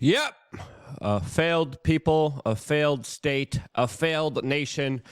Yep. A failed people, a failed state, a failed nation,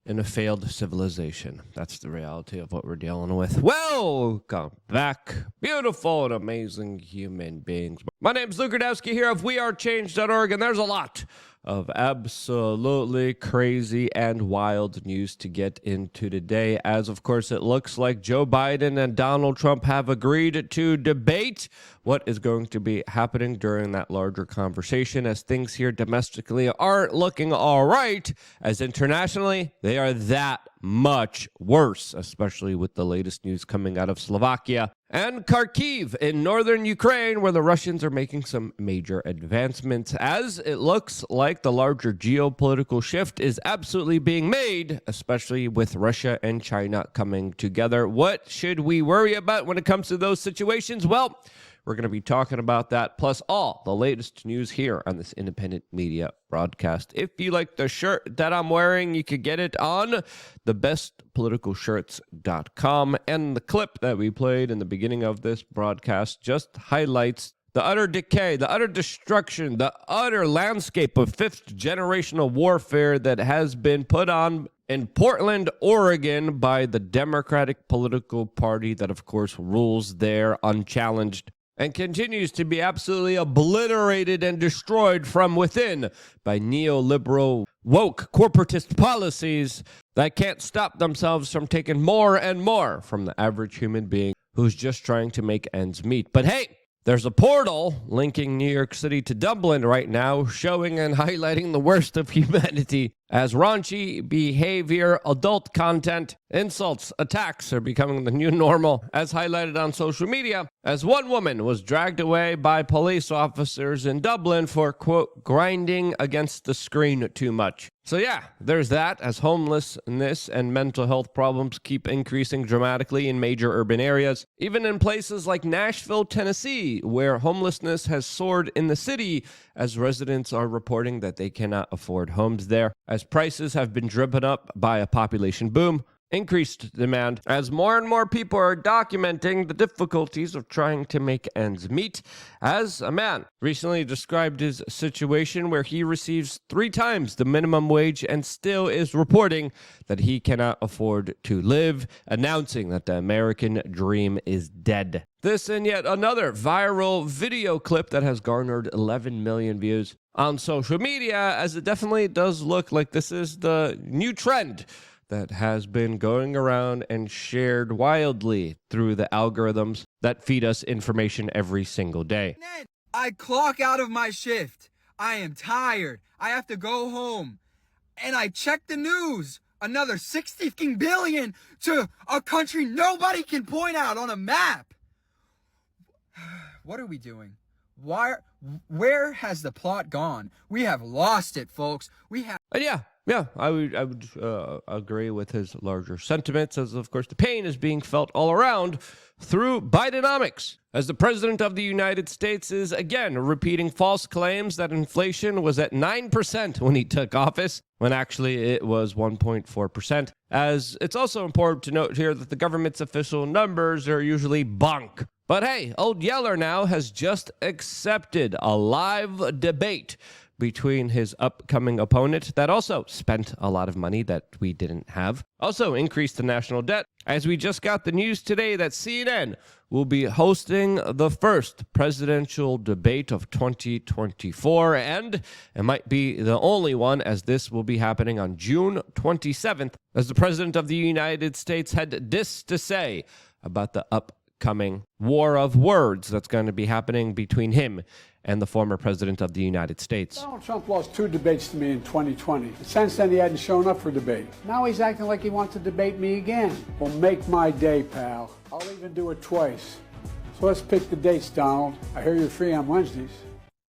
and a failed civilization. That's the reality of what we're dealing with. Welcome back, beautiful and amazing human beings. My name's Luke Gradowski here of wearechange.org, and there's a lot of absolutely crazy and wild news to get into today, as of course it looks like Joe Biden and Donald Trump have agreed to debate what is going to be happening during that larger conversation, as things here domestically aren't looking all right, as internationally they are that much worse, especially with the latest news coming out of Slovakia and Kharkiv in northern Ukraine, where the Russians are making some major advancements, as it looks like the larger geopolitical shift is absolutely being made, especially with Russia and China coming together. What should we worry about when it comes to those situations? Well, we're going to be talking about that, plus all the latest news here on this independent media broadcast. If you like the shirt that I'm wearing, you could get it on thebestpoliticalshirts.com. And the clip that we played in the beginning of this broadcast just highlights the utter decay, the utter destruction, the utter landscape of fifth generational warfare that has been put on in Portland, Oregon by the Democratic political party that, of course, rules there unchallenged and continues to be absolutely obliterated and destroyed from within by neoliberal, woke, corporatist policies that can't stop themselves from taking more and more from the average human being who's just trying to make ends meet. But hey, there's a portal linking New York City to Dublin right now, showing and highlighting the worst of humanity as raunchy behavior, adult content, insults, attacks are becoming the new normal, as highlighted on social media, as one woman was dragged away by police officers in Dublin for, quote, grinding against the screen too much. So yeah, there's that, as homelessness and mental health problems keep increasing dramatically in major urban areas, even in places like Nashville, Tennessee, where homelessness has soared in the city, as residents are reporting that they cannot afford homes there, as prices have been driven up by a population boom, increased demand, as more and more people are documenting the difficulties of trying to make ends meet, as a man recently described his situation where he receives 3 times the minimum wage and still is reporting that he cannot afford to live, announcing that the American dream is dead. This and yet another viral video clip that has garnered 11 million views on social media, as it definitely does look like this is the new trend that has been going around and shared wildly through the algorithms that feed us information every single day. I clock out of my shift. I am tired. I have to go home. And I check the news. Another 60 billion to a country nobody can point out on a map. What are we doing? Where has the plot gone? We have lost it, folks. We have. Yeah, I would agree with his larger sentiments, as of course the pain is being felt all around through Bidenomics, as the president of the United States is again repeating false claims that inflation was at 9% when he took office, when actually it was 1.4%. As it's also important to note here that the government's official numbers are usually bunk. But hey, Old Yeller now has just accepted a live debate between his upcoming opponent that also spent a lot of money that we didn't have, also increased the national debt, as we just got the news today that CNN will be hosting the first presidential debate of 2024, and it might be the only one, as this will be happening on June 27th, as the president of the United States had this to say about the upcoming war of words that's going to be happening between him and the former president of the United States. Donald Trump lost 2 debates to me in 2020. Since then, he hadn't shown up for debate. Now he's acting like he wants to debate me again. Well, make my day, pal. I'll even do it twice. So let's pick the dates, Donald. I hear you're free on Wednesdays.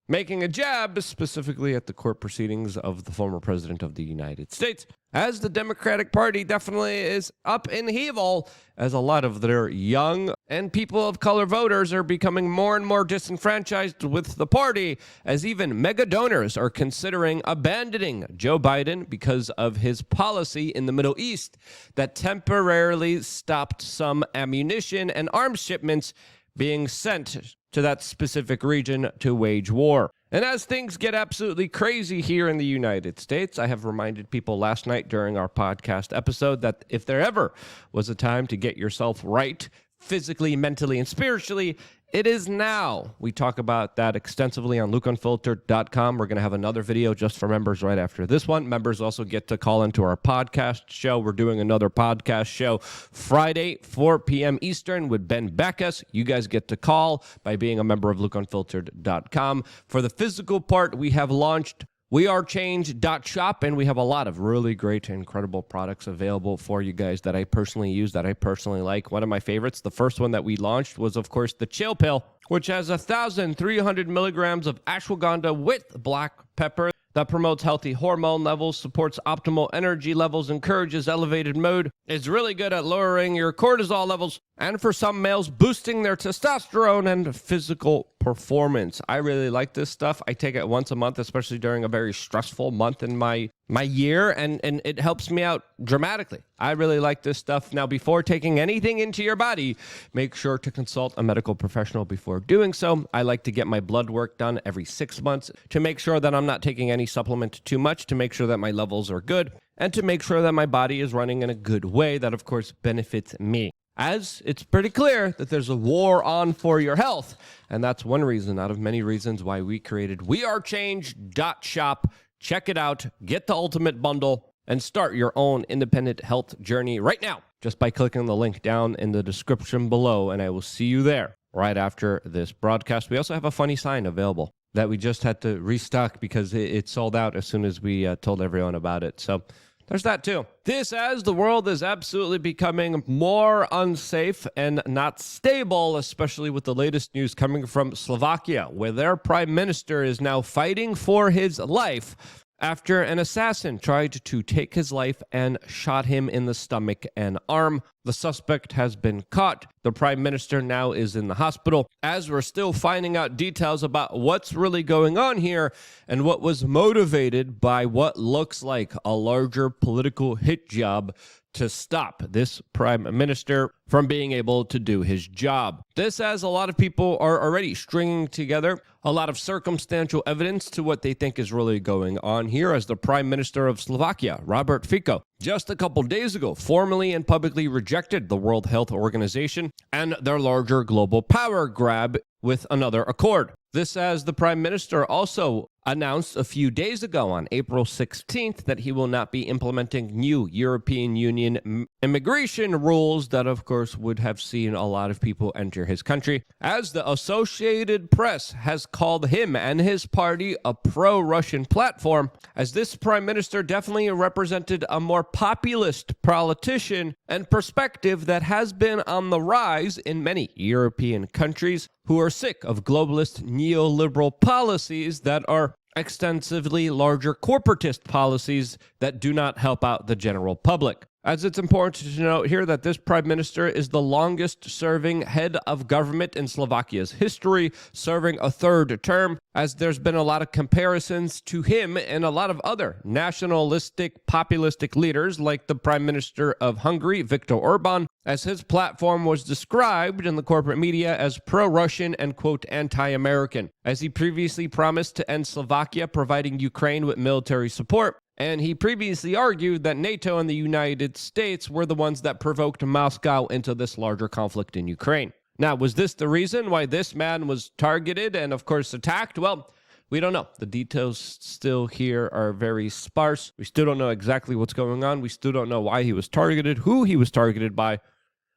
Making a jab specifically at the court proceedings of the former president of the United States, as the Democratic Party definitely is up in heaval, as a lot of their young and people of color voters are becoming more and more disenfranchised with the party, as even mega donors are considering abandoning Joe Biden because of his policy in the Middle East that temporarily stopped some ammunition and arms shipments being sent to that specific region to wage war. And as things get absolutely crazy here in the United States, I have reminded people last night during our podcast episode that if there ever was a time to get yourself right, physically, mentally, and spiritually, it is now. We talk about that extensively on lukeunfiltered.com. We're going to have another video just for members right after this one. Members also get to call into our podcast show. We're doing another podcast show Friday, 4 p.m. Eastern with Ben Beckus. You guys get to call by being a member of lukeunfiltered.com. For the physical part, we have launched wearechange.shop, and we have a lot of really great, incredible products available for you guys that I personally use, that I personally like. One of my favorites, the first one that we launched was, of course, the Chill Pill, which has 1,300 milligrams of ashwagandha with black pepper that promotes healthy hormone levels, supports optimal energy levels, encourages elevated mood, is really good at lowering your cortisol levels, and for some males, boosting their testosterone and physical performance. I really like this stuff. I take it once a month, especially during a very stressful month in my year, and it helps me out dramatically. I really like this stuff. Now, before taking anything into your body, make sure to consult a medical professional before doing so. I like to get my blood work done every 6 months to make sure that I'm not taking any supplement too much, to make sure that my levels are good, and to make sure that my body is running in a good way that, of course, benefits me. As it's pretty clear that there's a war on for your health, and that's one reason out of many reasons why we created wearechange.shop. Check it out, get the ultimate bundle, and start your own independent health journey right now just by clicking the link down in the description below, and I will see you there right after this broadcast. We also have a funny sign available that we just had to restock because it sold out as soon as we told everyone about it. So there's that too. This, as the world is absolutely becoming more unsafe and not stable, especially with the latest news coming from Slovakia, where their prime minister is now fighting for his life after an assassin tried to take his life and shot him in the stomach and arm. The suspect has been caught. The prime minister now is in the hospital. As we're still finding out details about what's really going on here and what was motivated by what looks like a larger political hit job to stop this prime minister from being able to do his job. This, as a lot of people are already stringing together a lot of circumstantial evidence to what they think is really going on here, as the prime minister of Slovakia, Robert Fico, just a couple days ago, formally and publicly rejected the World Health Organization and their larger global power grab with another accord. This, as the prime minister also announced a few days ago on April 16th that he will not be implementing new European Union immigration rules that, of course, would have seen a lot of people enter his country, as the Associated Press has called him and his party a pro-Russian platform, as this prime minister definitely represented a more populist politician and perspective that has been on the rise in many European countries who are sick of globalist neoliberal policies that are extensively larger corporatist policies that do not help out the general public. As it's important to note here that this prime minister is the longest serving head of government in Slovakia's history, serving a third term, as there's been a lot of comparisons to him and a lot of other nationalistic, populistic leaders like the prime minister of Hungary, Viktor Orban, as his platform was described in the corporate media as pro-Russian and, quote, anti-American, as he previously promised to end Slovakia providing Ukraine with military support. And he previously argued that NATO and the United States were the ones that provoked Moscow into this larger conflict in Ukraine. Now, was this the reason why this man was targeted and, of course, attacked? Well, we don't know. The details still here are very sparse. We still don't know exactly what's going on. We still don't know why he was targeted, who he was targeted by,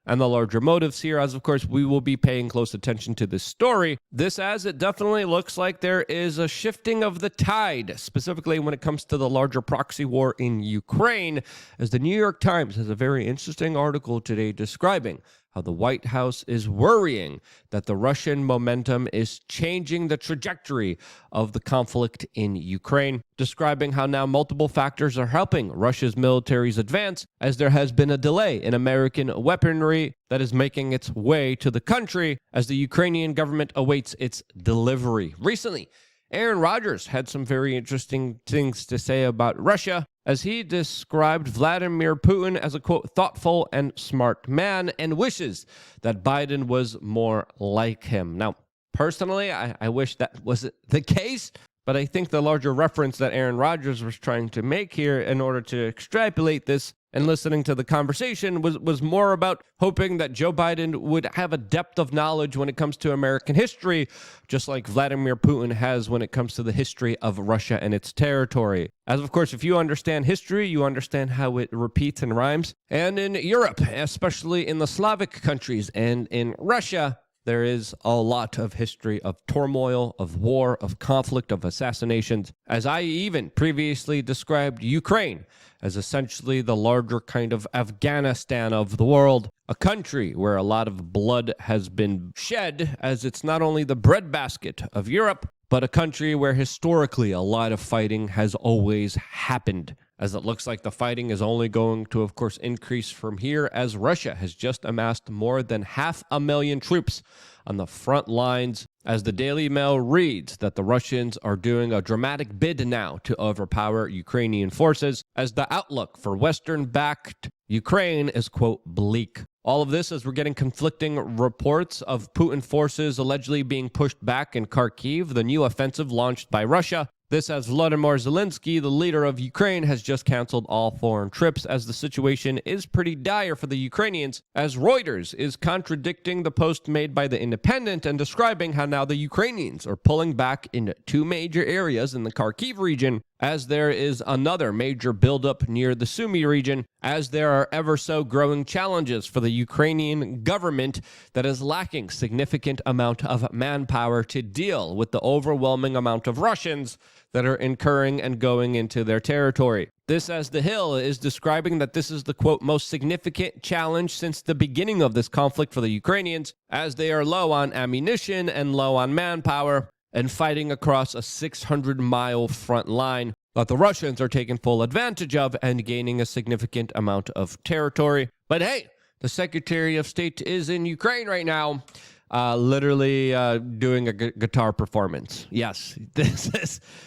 and the larger motives here, as of course we will be paying close attention to this story. This, as it definitely looks like there is a shifting of the tide, specifically when it comes to the larger proxy war in Ukraine, as the New York Times has a very interesting article today describing how the White House is worrying that the Russian momentum is changing the trajectory of the conflict in Ukraine, describing how now multiple factors are helping Russia's military's advance, as there has been a delay in American weaponry that is making its way to the country as the Ukrainian government awaits its delivery. Recently, Aaron Rodgers had some very interesting things to say about Russia, as he described Vladimir Putin as a, quote, thoughtful and smart man, and wishes that Biden was more like him. Now, Personally, I wish that was the case. But I think the larger reference that Aaron Rodgers was trying to make here in order to extrapolate this and listening to the conversation was more about hoping that Joe Biden would have a depth of knowledge when it comes to American history, just like Vladimir Putin has when it comes to the history of Russia and its territory. As of course, if you understand history, you understand how it repeats and rhymes. And in Europe, especially in the Slavic countries and in Russia, there is a lot of history of turmoil, of war, of conflict, of assassinations, as I even previously described Ukraine as essentially the larger kind of Afghanistan of the world, a country where a lot of blood has been shed, as it's not only the breadbasket of Europe, but a country where historically a lot of fighting has always happened, as it looks like the fighting is only going to, of course, increase from here, as Russia has just amassed more than 500,000 troops on the front lines, as the Daily Mail reads that the Russians are doing a dramatic bid now to overpower Ukrainian forces, as the outlook for Western-backed Ukraine is, quote, bleak. All of this as we're getting conflicting reports of Putin forces allegedly being pushed back in Kharkiv, the new offensive launched by Russia. This as Volodymyr Zelensky, the leader of Ukraine, has just canceled all foreign trips, as the situation is pretty dire for the Ukrainians, as Reuters is contradicting the post made by The Independent and describing how now the Ukrainians are pulling back in two major areas in the Kharkiv region, as there is another major buildup near the Sumy region, as there are ever so growing challenges for the Ukrainian government that is lacking significant amount of manpower to deal with the overwhelming amount of Russians that are incurring and going into their territory. This, as The Hill is describing, that this is the, quote, most significant challenge since the beginning of this conflict for the Ukrainians, as they are low on ammunition and low on manpower, and fighting across a 600-mile front line that the Russians are taking full advantage of and gaining a significant amount of territory. But hey, the Secretary of State is in Ukraine right now, literally doing a guitar performance. Yes, this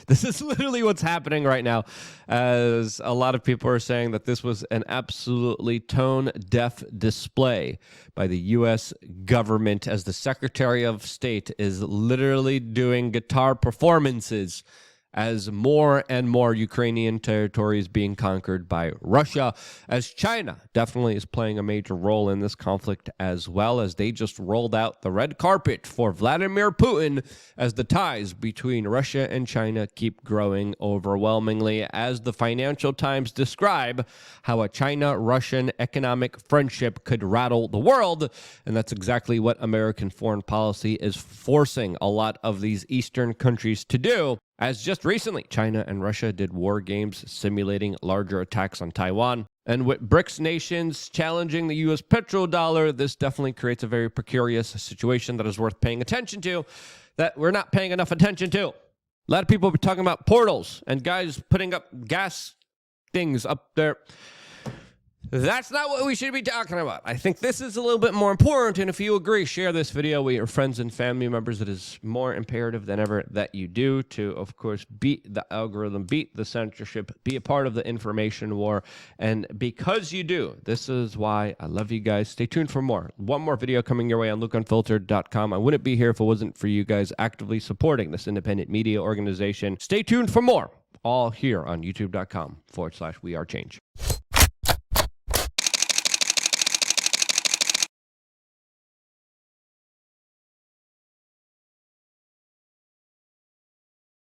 is literally what's happening right now, as a lot of people are saying that this was an absolutely tone-deaf display by the U.S. government, as the Secretary of State is literally doing guitar performances as more and more Ukrainian territory is being conquered by Russia, as China definitely is playing a major role in this conflict, as well as they just rolled out the red carpet for Vladimir Putin, as the ties between Russia and China keep growing overwhelmingly, as the Financial Times describe how a China-Russian economic friendship could rattle the world, and that's exactly what American foreign policy is forcing a lot of these Eastern countries to do. As just recently, China and Russia did war games simulating larger attacks on Taiwan. And with BRICS nations challenging the U.S. petrodollar, this definitely creates a very precarious situation that is worth paying attention to, that we're not paying enough attention to. A lot of people are talking about portals and guys putting up gas things up there. That's not what we should be talking about. I think this is a little bit more important, and if you agree, share this video with your friends and family members. It is more imperative than ever that you do to, of course, beat the algorithm, beat the censorship, be a part of the information war, and because you do, this is why I love you guys. Stay tuned for more. One more video coming your way on LukeUnfiltered.com. I wouldn't be here if it wasn't for you guys actively supporting this independent media organization. Stay tuned for more, all here on YouTube.com/WeAreChange.